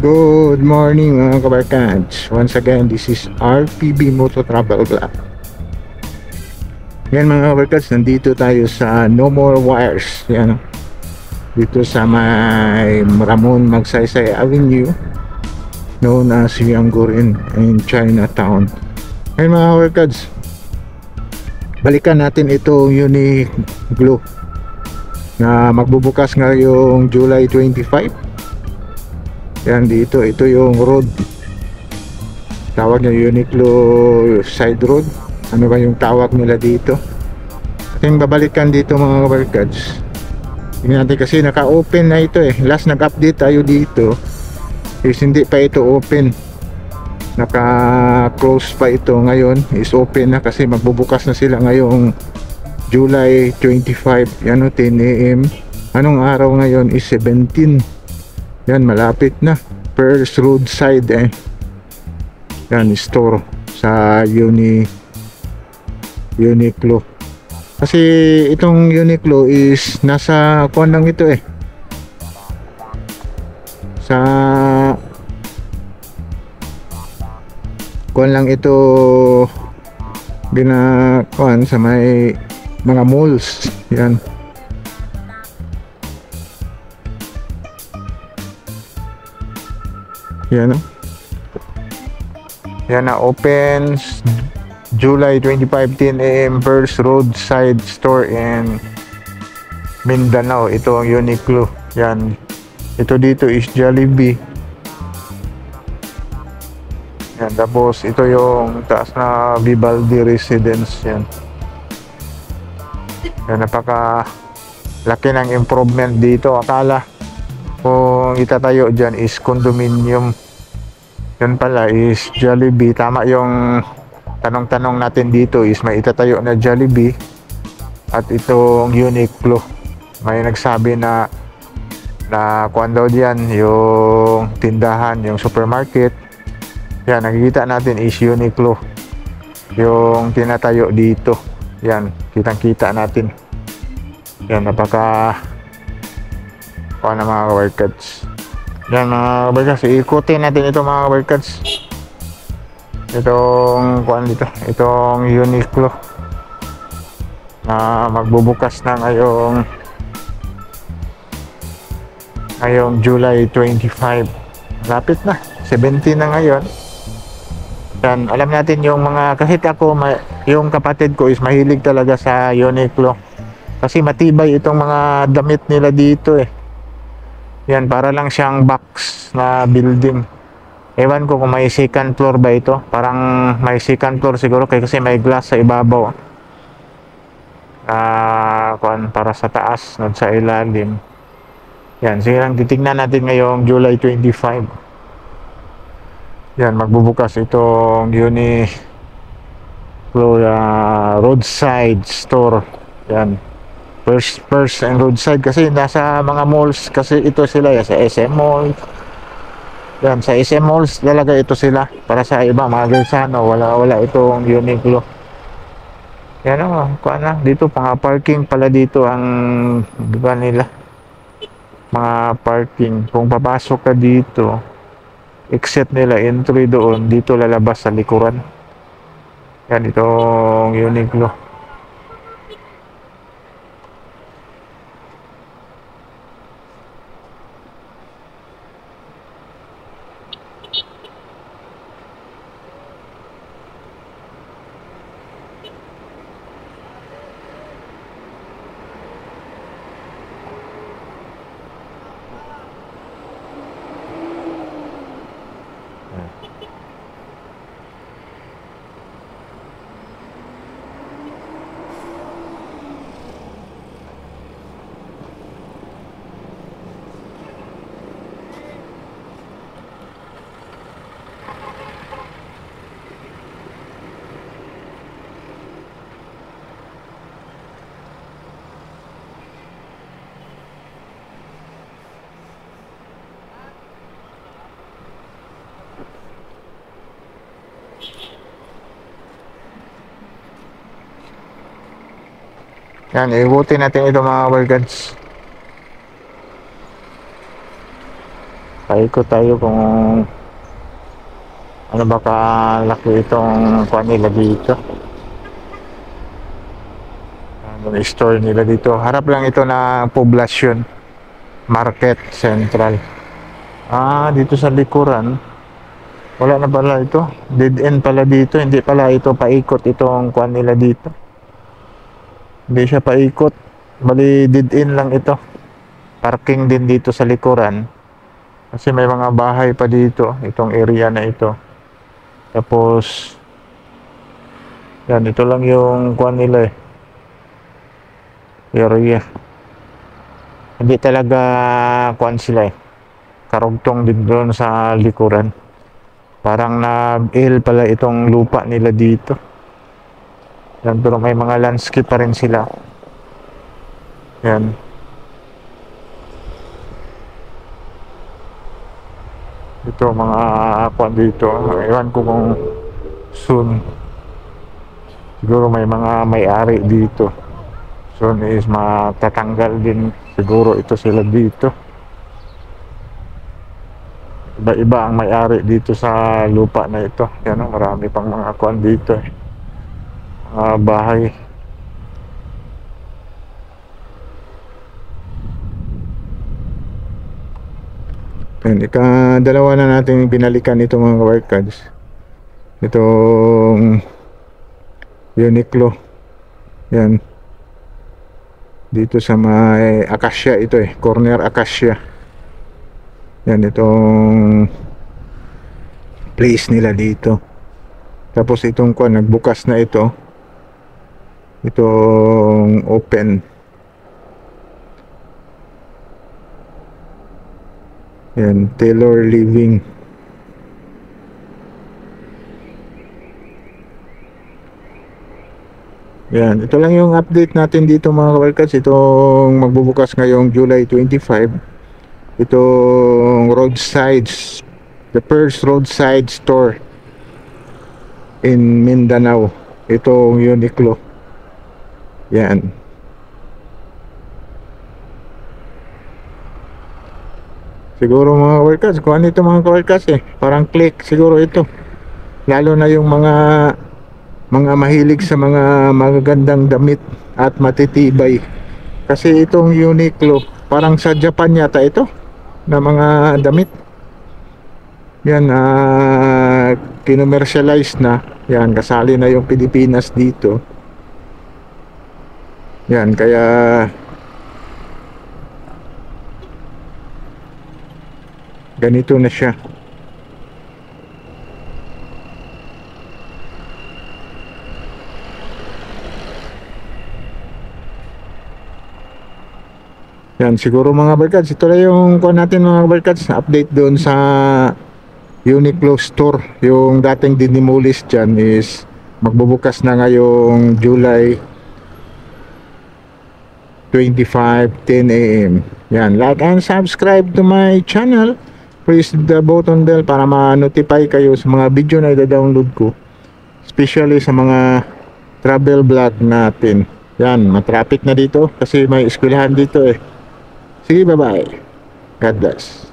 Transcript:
Good morning mga kabarkads. Once again, this is RPB Moto Travel Vlog. Yan mga kabarkads, nandito tayo sa No More Wires. Yan, dito sa may Ramon Magsaysay Avenue, known as Yangurin in Chinatown. Yan mga kabarkads, balikan natin itong Uniqlo na magbubukas ngayong July 25. Yan dito, ito yung road, tawag niya Uniqlo side road. Ano ba yung tawag nila dito? Ating babalikan dito mga kabarkads. Tingnan natin kasi naka-open na ito eh. Last nag-update tayo dito is hindi pa ito open, naka-close pa ito. Ngayon is open na kasi magbubukas na sila ngayong July 25. Yan o, 10 AM. Anong araw ngayon is 17. Yan, malapit na. First roadside yan, store sa Uniqlo. Kasi itong Uniqlo is nasa kuan lang ito eh. Sa kuan lang ito ginakuan sa may mga malls. Yan. Yan o. Yan na, opens July 25, 10 AM, first roadside store in Mindanao. Ito ang Uniqlo. Yan. Ito dito is Jollibee. Yan. Tapos ito yung taas na Vivaldi Residence. Yan. Yan, napaka laki ng improvement dito. Akala kung itatayo dyan is condominium, yan pala is Jollibee. Tama yung tanong-tanong natin dito is may itatayo na Jollibee at itong Uniqlo. May nagsabi na kuwan daw dyan yung tindahan, yung supermarket. Yan, nakikita natin is Uniqlo yung tinatayo dito. Yan, kitang-kita natin. Yan, napaka kuwan na mga kabarkads. Yan mga kabarkads, ikutin natin ito mga kabarkads. Itong kuan dito, itong Uniqlo na magbubukas na ngayong July 25. Lapit na, 17 na ngayon. Yan, alam natin yung mga, kahit ako, yung kapatid ko is mahilig talaga sa Uniqlo kasi matibay itong mga damit nila dito eh. Yan, para lang siyang box na building. Ewan ko kung may second floor ba ito. Parang may second floor siguro kasi may glass sa ibabaw. Para sa taas, not sa ilalim. Yan, sige lang, titignan natin ngayong July 25. Yan, magbubukas itong Uniqlo roadside store. Yan. First and roadside kasi nasa mga malls kasi ito sila yan, sa SM Malls. Yan, sa SM Malls talaga ito sila. Para sa iba mga Gelsano, wala itong Uniqlo. Yan o, kuana dito pang parking pala dito ang diba nila, mga parking. Kung papasok ka dito, exit nila, entry doon, dito lalabas sa likuran. Yan, itong Uniqlo. Yan, ikutin natin ito mga kabarkads. paikot tayo kung ano ba kalaki itong kuha nila dito. Ano store nila dito. Harap lang ito ng poblasyon. Market Central. Dito sa likuran. Wala na pala ito. Dead end pala dito. Hindi pala ito paikot itong kuha nila dito. Hindi siya paikot. Bali dead end lang ito. Parking din dito sa likuran. Kasi may mga bahay pa dito. Itong area na ito. Tapos yan, ito lang yung kuha nila area. Hindi talaga kuha sila karugtong din doon sa likuran. Parang nag-il pala itong lupa nila dito. Yan, pero may mga landscape pa rin sila. Yan. Ito mga kuha dito. Ewan ko kung soon. Siguro may mga may-ari dito. Soon is matatanggal din siguro ito sila dito. Iba-iba ang may-ari dito sa lupa na ito. Yan, marami pang mga kuan dito mga bahay. Yan, ikadalawa na natin binalikan ito mga kabarkads. Itong Uniqlo. Yan. Dito sa may Acacia ito corner Acacia. Yan, itong place nila dito. Tapos itong kuan nagbukas na ito. Itong open. Yan, Taylor Living. Yan, ito lang yung update natin dito mga kabarkads. Itong magbubukas ngayong July 25. Itong roadsides, the first roadside store in Mindanao. Itong Uniqlo. Yan. Siguro mga kabarkads, kung ano ito mga kabarkads parang click siguro ito. Lalo na yung mga mahilig sa mga magagandang damit at matitibay. Kasi itong Uniqlo, parang sa Japan yata ito na mga damit. Yan, kinomercialize na. Yan, kasali na yung Pilipinas dito. Yan, kaya ganito na siya. Yan, siguro mga barkads, ito lang yung kuha natin mga barkads, update doon sa Uniqlo store. Yung dating dinimolish dyan is magbubukas na ngayong July 25, 10 AM. Yan, like and subscribe to my channel. Press the button bell para ma-notify kayo sa mga video na i-download ko. Especially sa mga travel vlog natin. Yan, matraffic na dito kasi may eskwelahan dito Sige, bye-bye. God bless.